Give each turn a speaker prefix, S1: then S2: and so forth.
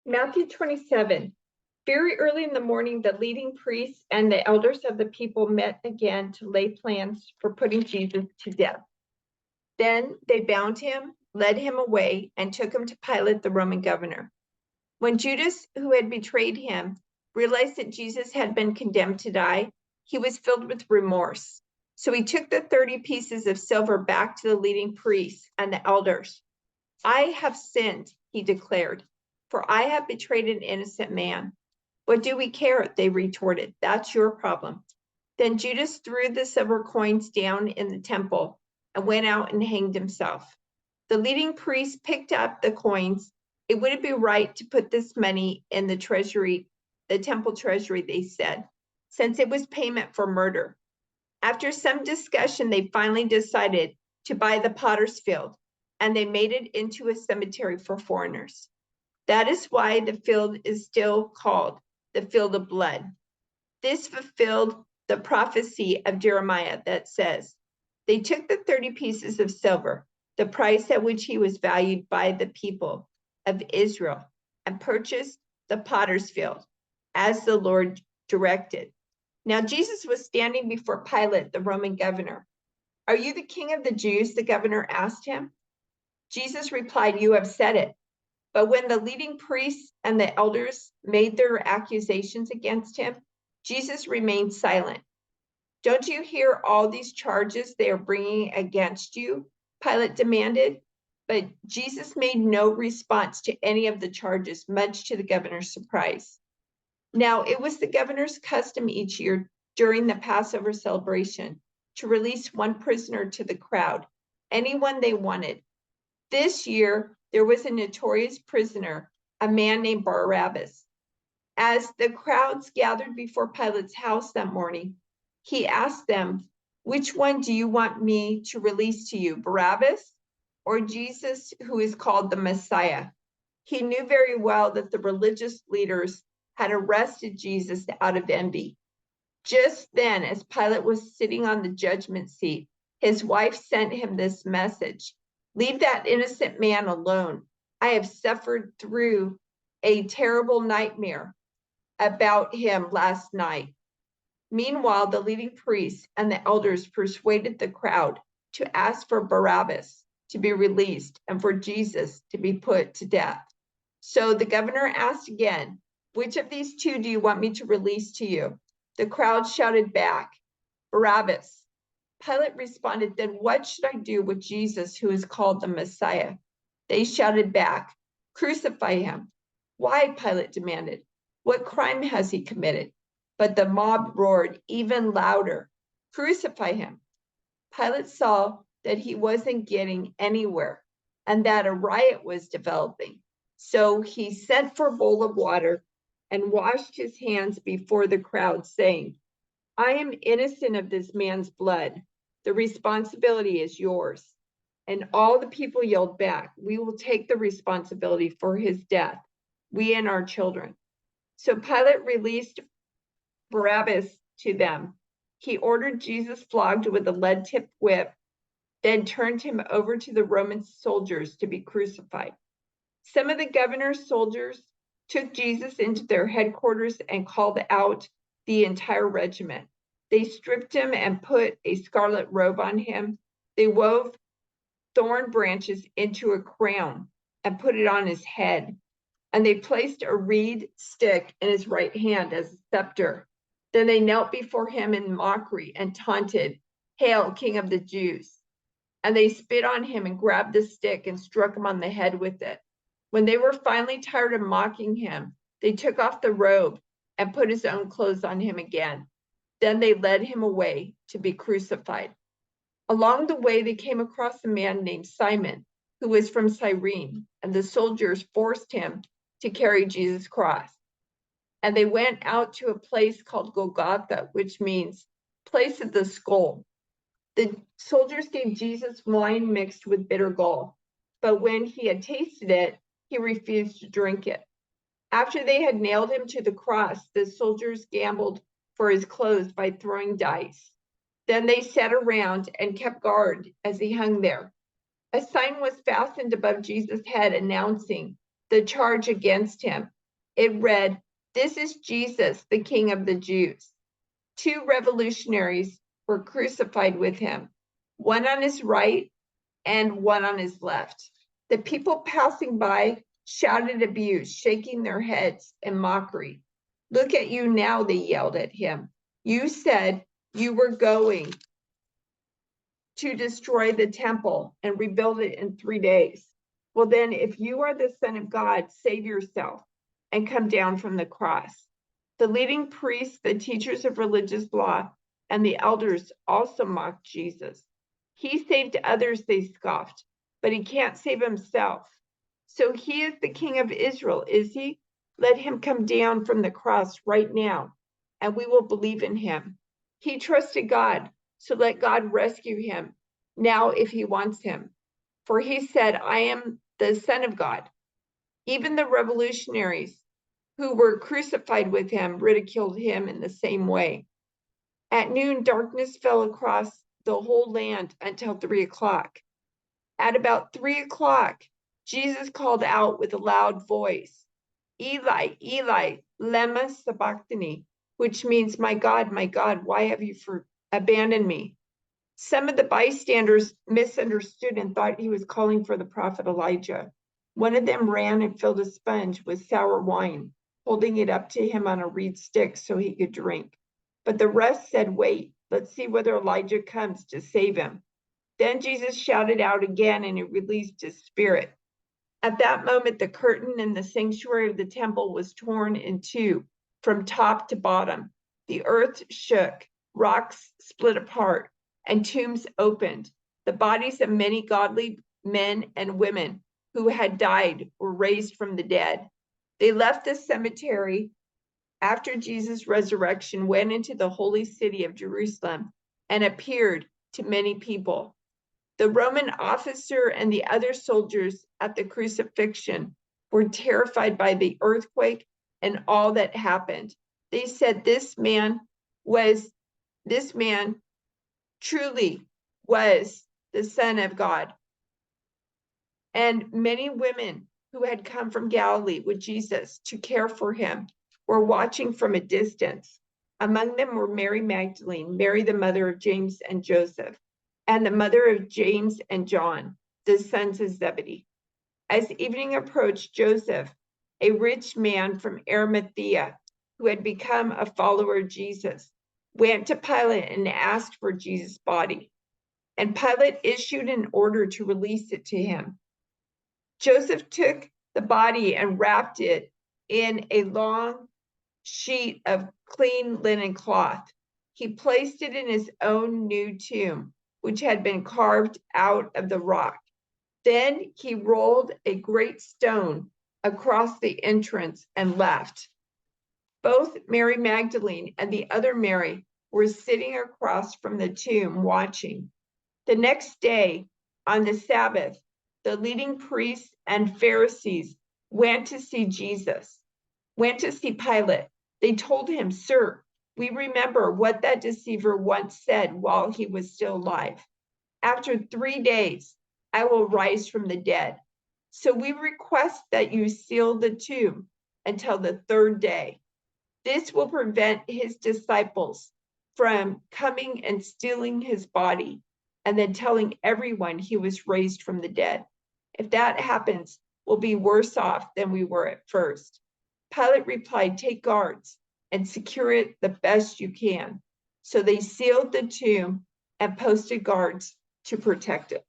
S1: Matthew 27. Very early in the morning, the leading priests and the elders of the people met again to lay plans for putting Jesus to death. Then they bound him, led him away, and took him to Pilate, the Roman governor. When Judas, who had betrayed him, realized that Jesus had been condemned to die, he was filled with remorse. So he took the 30 pieces of silver back to the leading priests and the elders. I have sinned, he declared, for I have betrayed an innocent man. What do we care? They retorted. That's your problem. Then Judas threw the silver coins down in the temple and went out and hanged himself. The leading priests picked up the coins. It wouldn't be right to put this money in the treasury, the temple treasury, they said, since it was payment for murder. After some discussion, they finally decided to buy the potter's field, and they made it into a cemetery for foreigners. That is why the field is still called the field of blood. This fulfilled the prophecy of Jeremiah that says, they took the 30 pieces of silver, the price at which he was valued by the people of Israel, and purchased the potter's field, as the Lord directed. Now Jesus was standing before Pilate, the Roman governor. Are you the king of the Jews? The governor asked him. Jesus replied, you have said it. But when the leading priests and the elders made their accusations against him, Jesus remained silent. Don't you hear all these charges they are bringing against you? Pilate demanded. But Jesus made no response to any of the charges, much to the governor's surprise. Now, it was the governor's custom each year during the Passover celebration to release one prisoner to the crowd, anyone they wanted. This year, there was a notorious prisoner, a man named Barabbas. As the crowds gathered before Pilate's house that morning, he asked them, which one do you want me to release to you, Barabbas or Jesus, who is called the Messiah? He knew very well that the religious leaders had arrested Jesus out of envy. Just then, as Pilate was sitting on the judgment seat, his wife sent him this message. Leave that innocent man alone. I have suffered through a terrible nightmare about him last night. Meanwhile, the leading priests and the elders persuaded the crowd to ask for Barabbas to be released and for Jesus to be put to death. So the governor asked again, which of these two do you want me to release to you? The crowd shouted back, Barabbas. Pilate responded, then what should I do with Jesus, who is called the Messiah? They shouted back, crucify him. Why? Pilate demanded. What crime has he committed? But the mob roared even louder, crucify him. Pilate saw that he wasn't getting anywhere and that a riot was developing. So he sent for a bowl of water and washed his hands before the crowd, saying, I am innocent of this man's blood. The responsibility is yours. And all the people yelled back, we will take the responsibility for his death, we and our children. So Pilate released Barabbas to them. He ordered Jesus flogged with a lead-tipped whip, then turned him over to the Roman soldiers to be crucified. Some of the governor's soldiers took Jesus into their headquarters and called out the entire regiment. They stripped him and put a scarlet robe on him. They wove thorn branches into a crown and put it on his head. And they placed a reed stick in his right hand as a scepter. Then they knelt before him in mockery and taunted, Hail, King of the Jews. And they spit on him and grabbed the stick and struck him on the head with it. When they were finally tired of mocking him, they took off the robe and put his own clothes on him again. Then they led him away to be crucified. Along the way, they came across a man named Simon, who was from Cyrene, and the soldiers forced him to carry Jesus' cross. And they went out to a place called Golgotha, which means place of the skull. The soldiers gave Jesus wine mixed with bitter gall, but when he had tasted it, he refused to drink it. After they had nailed him to the cross, the soldiers gambled for his clothes by throwing dice. Then they sat around and kept guard as he hung there. A sign was fastened above Jesus' head announcing the charge against him. It read, "This is Jesus, the King of the Jews." 2 revolutionaries were crucified with him, one on his right and one on his left. The people passing by shouted abuse, shaking their heads in mockery. "Look at you now," they yelled at him. "You said you were going to destroy the temple and rebuild it in 3 days. Well, then, if you are the Son of God, save yourself and come down from the cross." The leading priests, the teachers of religious law, and the elders also mocked Jesus. "He saved others," they scoffed, "but he can't save himself. So he is the King of Israel, is he? Let him come down from the cross right now, and we will believe in him. He trusted God, so let God rescue him now if he wants him. For he said, 'I am the Son of God.'" Even the revolutionaries who were crucified with him ridiculed him in the same way. At noon, darkness fell across the whole land until 3 o'clock. At about 3 o'clock, Jesus called out with a loud voice, "Eli, Eli, lema sabachthani," which means, my God, why have you abandoned me?" Some of the bystanders misunderstood and thought he was calling for the prophet Elijah. One of them ran and filled a sponge with sour wine, holding it up to him on a reed stick so he could drink. But the rest said, "Wait, let's see whether Elijah comes to save him." Then Jesus shouted out again and he released his spirit. At that moment, the curtain in the sanctuary of the temple was torn in two from top to bottom. The earth shook, rocks split apart, and tombs opened. The bodies of many godly men and women who had died were raised from the dead. They left the cemetery after Jesus' resurrection, went into the holy city of Jerusalem, and appeared to many people. The Roman officer and the other soldiers at the crucifixion were terrified by the earthquake and all that happened. They said, this man truly was the Son of God." And many women who had come from Galilee with Jesus to care for him were watching from a distance. Among them were Mary Magdalene, Mary the mother of James and Joseph, and the mother of James and John, the sons of Zebedee. As evening approached, Joseph, a rich man from Arimathea, who had become a follower of Jesus, went to Pilate and asked for Jesus' body. And Pilate issued an order to release it to him. Joseph took the body and wrapped it in a long sheet of clean linen cloth. He placed it in his own new tomb, which had been carved out of the rock. Then he rolled a great stone across the entrance and left. Both Mary Magdalene and the other Mary were sitting across from the tomb watching. The next day, on the Sabbath, the leading priests and Pharisees went to see Pilate. They told him, "Sir, we remember what that deceiver once said while he was still alive. After 3 days, I will rise from the dead. So we request that you seal the tomb until the 3rd day. This will prevent his disciples from coming and stealing his body and then telling everyone he was raised from the dead. If that happens, we'll be worse off than we were at first." Pilate replied, "Take guards and secure it the best you can." So they sealed the tomb and posted guards to protect it.